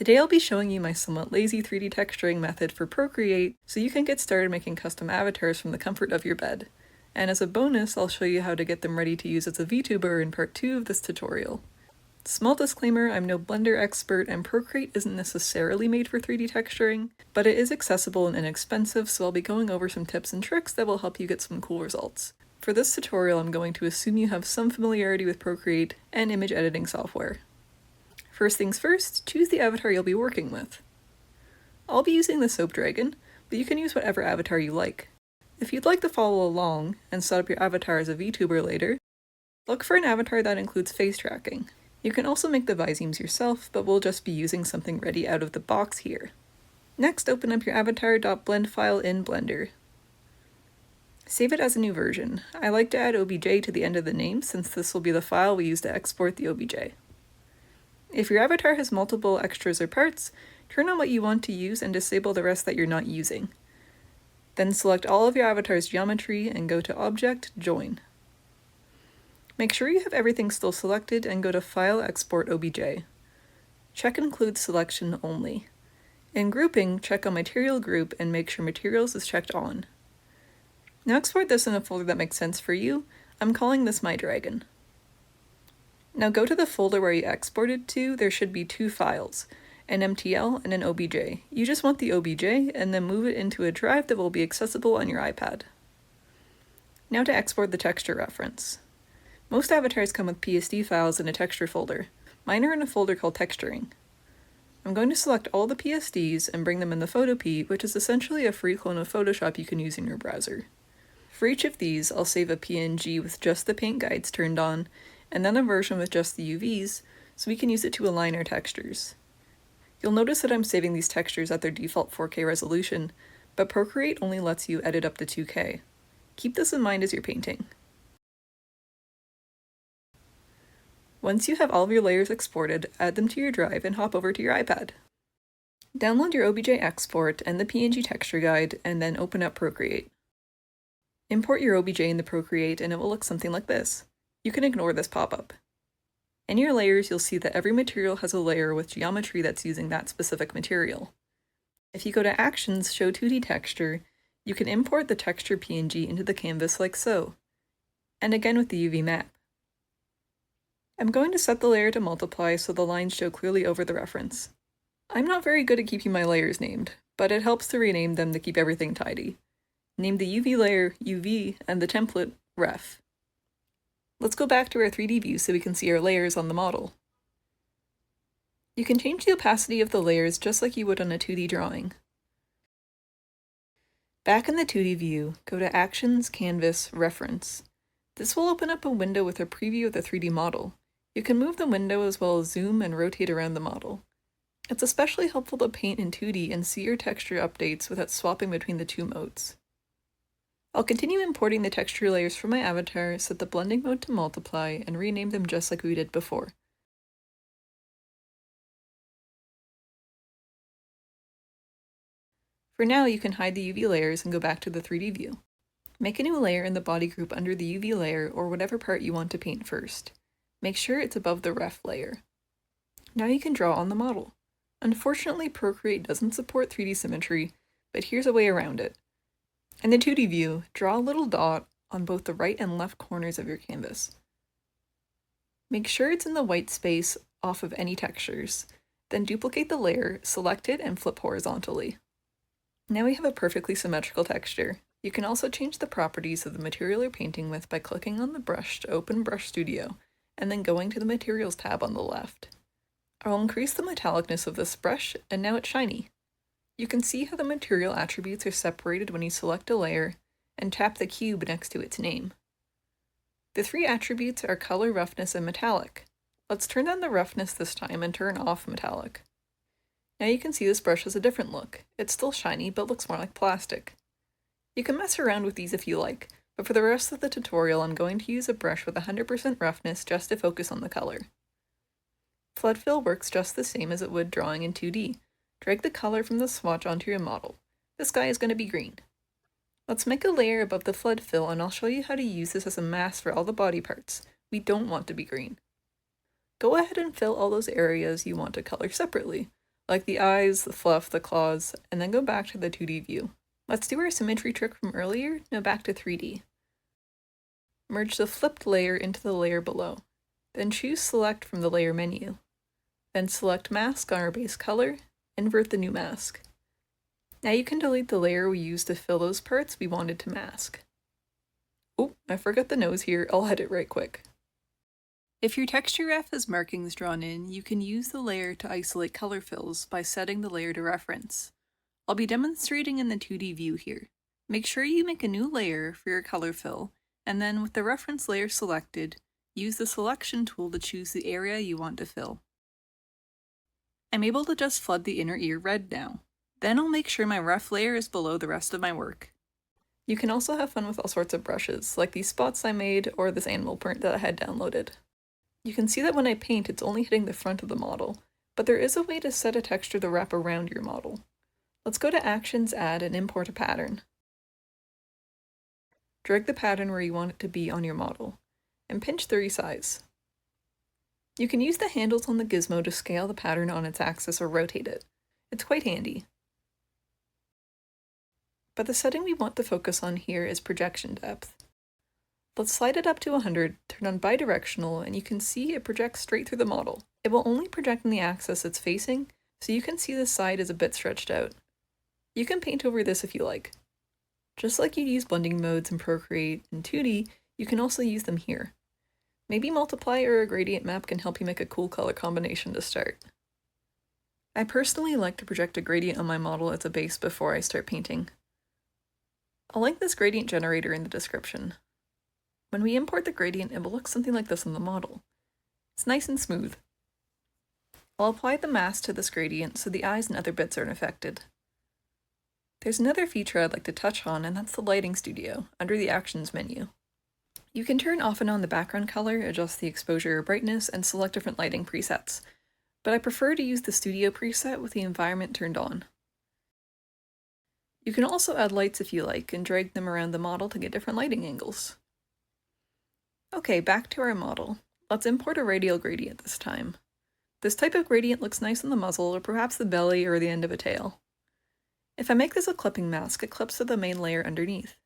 Today I'll be showing you my somewhat lazy 3D texturing method for Procreate so you can get started making custom avatars from the comfort of your bed. And as a bonus, I'll show you how to get them ready to use as a VTuber in part 2 of this tutorial. Small disclaimer, I'm no Blender expert and Procreate isn't necessarily made for 3D texturing, but it is accessible and inexpensive, so I'll be going over some tips and tricks that will help you get some cool results. For this tutorial, I'm going to assume you have some familiarity with Procreate and image editing software. First things first, choose the avatar you'll be working with. I'll be using the Soap Dragon, but you can use whatever avatar you like. If you'd like to follow along and set up your avatar as a VTuber later, look for an avatar that includes face tracking. You can also make the visemes yourself, but we'll just be using something ready out of the box here. Next, open up your avatar.blend file in Blender. Save it as a new version. I like to add obj to the end of the name since this will be the file we use to export the obj. If your avatar has multiple extras or parts, turn on what you want to use and disable the rest that you're not using. Then select all of your avatar's geometry and go to Object, Join. Make sure you have everything still selected and go to File, Export OBJ. Check Include Selection Only. In Grouping, check on Material Group and make sure Materials is checked on. Now export this in a folder that makes sense for you. I'm calling this my dragon. Now go to the folder where you exported to. There should be two files, an MTL and an OBJ. You just want the OBJ and then move it into a drive that will be accessible on your iPad. Now to export the texture reference. Most avatars come with PSD files in a texture folder. Mine are in a folder called Texturing. I'm going to select all the PSDs and bring them in the Photopea, which is essentially a free clone of Photoshop you can use in your browser. For each of these, I'll save a PNG with just the paint guides turned on, and then a version with just the UVs, so we can use it to align our textures. You'll notice that I'm saving these textures at their default 4K resolution, but Procreate only lets you edit up to 2K. Keep this in mind as you're painting. Once you have all of your layers exported, add them to your drive and hop over to your iPad. Download your OBJ export and the PNG texture guide, and then open up Procreate. Import your OBJ into Procreate and it will look something like this. You can ignore this pop-up. In your layers, you'll see that every material has a layer with geometry that's using that specific material. If you go to Actions, Show 2D Texture, you can import the texture PNG into the canvas like so, and again with the UV map. I'm going to set the layer to multiply so the lines show clearly over the reference. I'm not very good at keeping my layers named, but it helps to rename them to keep everything tidy. Name the UV layer UV and the template Ref. Let's go back to our 3D view so we can see our layers on the model. You can change the opacity of the layers just like you would on a 2D drawing. Back in the 2D view, go to Actions, Canvas, Reference. This will open up a window with a preview of the 3D model. You can move the window as well as zoom and rotate around the model. It's especially helpful to paint in 2D and see your texture updates without swapping between the two modes. I'll continue importing the texture layers from my avatar, set the blending mode to multiply, and rename them just like we did before. For now, you can hide the UV layers and go back to the 3D view. Make a new layer in the body group under the UV layer or whatever part you want to paint first. Make sure it's above the ref layer. Now you can draw on the model. Unfortunately, Procreate doesn't support 3D symmetry, but here's a way around it. In the 2D view, draw a little dot on both the right and left corners of your canvas. Make sure it's in the white space off of any textures. Then duplicate the layer, select it, and flip horizontally. Now we have a perfectly symmetrical texture. You can also change the properties of the material you're painting with by clicking on the brush to open Brush Studio, and then going to the Materials tab on the left. I'll increase the metallicness of this brush, and now it's shiny. You can see how the material attributes are separated when you select a layer and tap the cube next to its name. The three attributes are color, roughness, and metallic. Let's turn down the roughness this time and turn off metallic. Now you can see this brush has a different look. It's still shiny, but looks more like plastic. You can mess around with these if you like, but for the rest of the tutorial I'm going to use a brush with 100% roughness just to focus on the color. Flood fill works just the same as it would drawing in 2D. Drag the color from the swatch onto your model. This guy is going to be green. Let's make a layer above the flood fill and I'll show you how to use this as a mask for all the body parts. We don't want to be green. Go ahead and fill all those areas you want to color separately. like the eyes, the fluff, the claws, and then go back to the 2D view. Let's do our symmetry trick from earlier, now back to 3D. Merge the flipped layer into the layer below. Then choose Select from the layer menu. Then select Mask on our base color, invert the new mask. Now you can delete the layer we used to fill those parts we wanted to mask. Oh, I forgot the nose here, I'll edit right quick. If your texture ref has markings drawn in, you can use the layer to isolate color fills by setting the layer to reference. I'll be demonstrating in the 2D view here. Make sure you make a new layer for your color fill, and then with the reference layer selected, use the selection tool to choose the area you want to fill. I'm able to just flood the inner ear red now. Then I'll make sure my ref layer is below the rest of my work. You can also have fun with all sorts of brushes, like these spots I made or this animal print that I had downloaded. You can see that when I paint it's only hitting the front of the model, but there is a way to set a texture to wrap around your model. Let's go to Actions, Add, and import a pattern. Drag the pattern where you want it to be on your model, and pinch the resize. You can use the handles on the gizmo to scale the pattern on its axis or rotate it. It's quite handy. But the setting we want to focus on here is projection depth. Let's slide it up to 100, turn on bidirectional, and you can see it projects straight through the model. It will only project in the axis it's facing, so you can see the side is a bit stretched out. You can paint over this if you like. Just like you use blending modes in Procreate and 2D, you can also use them here. Maybe multiply or a gradient map can help you make a cool color combination to start. I personally like to project a gradient on my model as a base before I start painting. I'll link this gradient generator in the description. When we import the gradient, it will look something like this on the model. It's nice and smooth. I'll apply the mask to this gradient so the eyes and other bits aren't affected. There's another feature I'd like to touch on, and that's the lighting studio, under the Actions menu. You can turn off and on the background color, adjust the exposure or brightness, and select different lighting presets, but I prefer to use the studio preset with the environment turned on. You can also add lights if you like, and drag them around the model to get different lighting angles. Okay, back to our model. Let's import a radial gradient this time. This type of gradient looks nice on the muzzle, or perhaps the belly or the end of a tail. If I make this a clipping mask, it clips to the main layer underneath.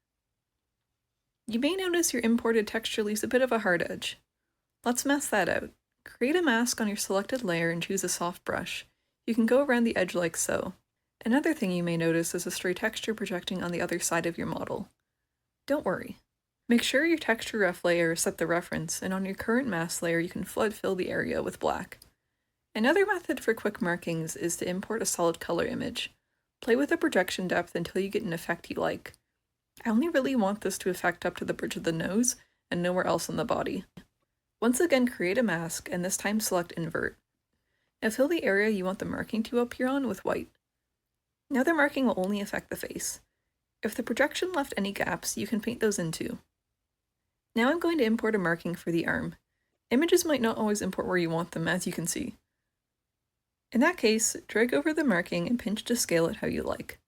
You may notice your imported texture leaves a bit of a hard edge. Let's mask that out. Create a mask on your selected layer and choose a soft brush. You can go around the edge like so. Another thing you may notice is a stray texture projecting on the other side of your model. Don't worry. Make sure your texture ref layer is set the reference, and on your current mask layer you can flood fill the area with black. Another method for quick markings is to import a solid color image. Play with the projection depth until you get an effect you like. I only really want this to affect up to the bridge of the nose and nowhere else on the body. Once again, create a mask, and this time select Invert. Now fill the area you want the marking to appear on with white. Now the marking will only affect the face. If the projection left any gaps, you can paint those in too. Now I'm going to import a marking for the arm. Images might not always import where you want them, as you can see. In that case, drag over the marking and pinch to scale it how you like.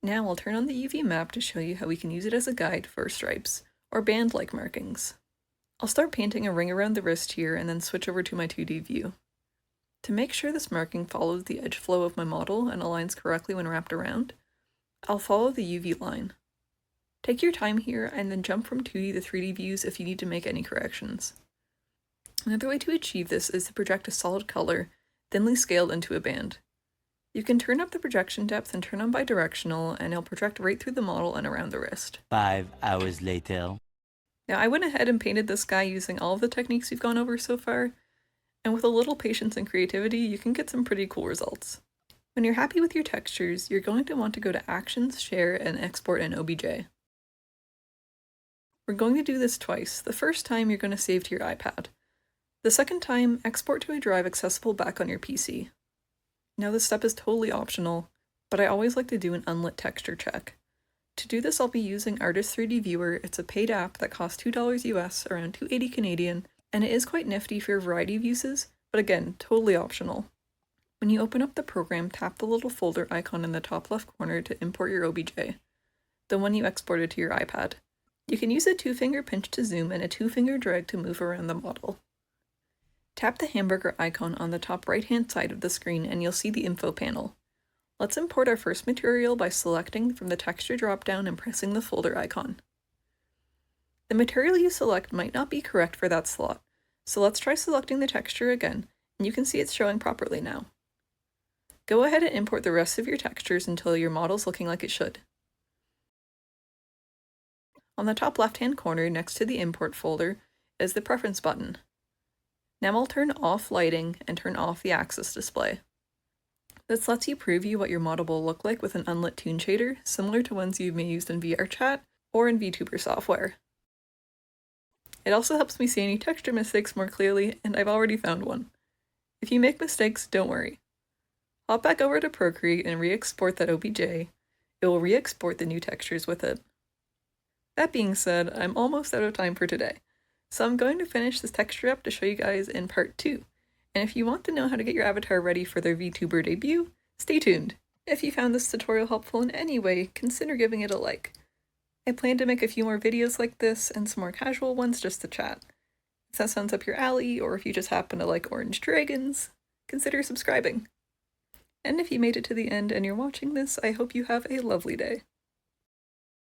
Now I'll turn on the UV map to show you how we can use it as a guide for stripes, or band-like markings. I'll start painting a ring around the wrist here and then switch over to my 2D view. To make sure this marking follows the edge flow of my model and aligns correctly when wrapped around, I'll follow the UV line. Take your time here and then jump from 2D to 3D views if you need to make any corrections. Another way to achieve this is to project a solid color, thinly scaled into a band. You can turn up the projection depth and turn on bidirectional, and it'll project right through the model and around the wrist. 5 hours later. Now I went ahead and painted this guy using all of the techniques we've gone over so far, and with a little patience and creativity, you can get some pretty cool results. When you're happy with your textures, you're going to want to go to Actions, Share, and Export in OBJ. We're going to do this twice. The first time you're going to save to your iPad. The second time, export to a drive accessible back on your PC. Now this step is totally optional, but I always like to do an unlit texture check. To do this, I'll be using Artist 3D Viewer. It's a paid app that costs $2 US, around $2.80 Canadian, and it is quite nifty for a variety of uses, but again, totally optional. When you open up the program, tap the little folder icon in the top left corner to import your OBJ, the one you exported to your iPad. You can use a 2-finger pinch to zoom and a 2-finger drag to move around the model. Tap the hamburger icon on the top right-hand side of the screen and you'll see the info panel. Let's import our first material by selecting from the texture dropdown and pressing the folder icon. The material you select might not be correct for that slot, so let's try selecting the texture again, and you can see it's showing properly now. Go ahead and import the rest of your textures until your model's looking like it should. On the top left-hand corner next to the import folder is the preference button. Now I'll turn off lighting and turn off the axis display. This lets you preview what your model will look like with an unlit toon shader, similar to ones you may use in VRChat or in vtuber software. It also helps me see any texture mistakes more clearly, and I've already found one. If you make mistakes, don't worry. Hop back over to Procreate and re-export that OBJ. It will re-export the new textures with it. That being said, I'm almost out of time for today, so I'm going to finish this texture up to show you guys in part 2. And if you want to know how to get your avatar ready for their VTuber debut, stay tuned. If you found this tutorial helpful in any way, consider giving it a like. I plan to make a few more videos like this and some more casual ones just to chat. If that sounds up your alley, or if you just happen to like orange dragons, consider subscribing. And if you made it to the end and you're watching this, I hope you have a lovely day.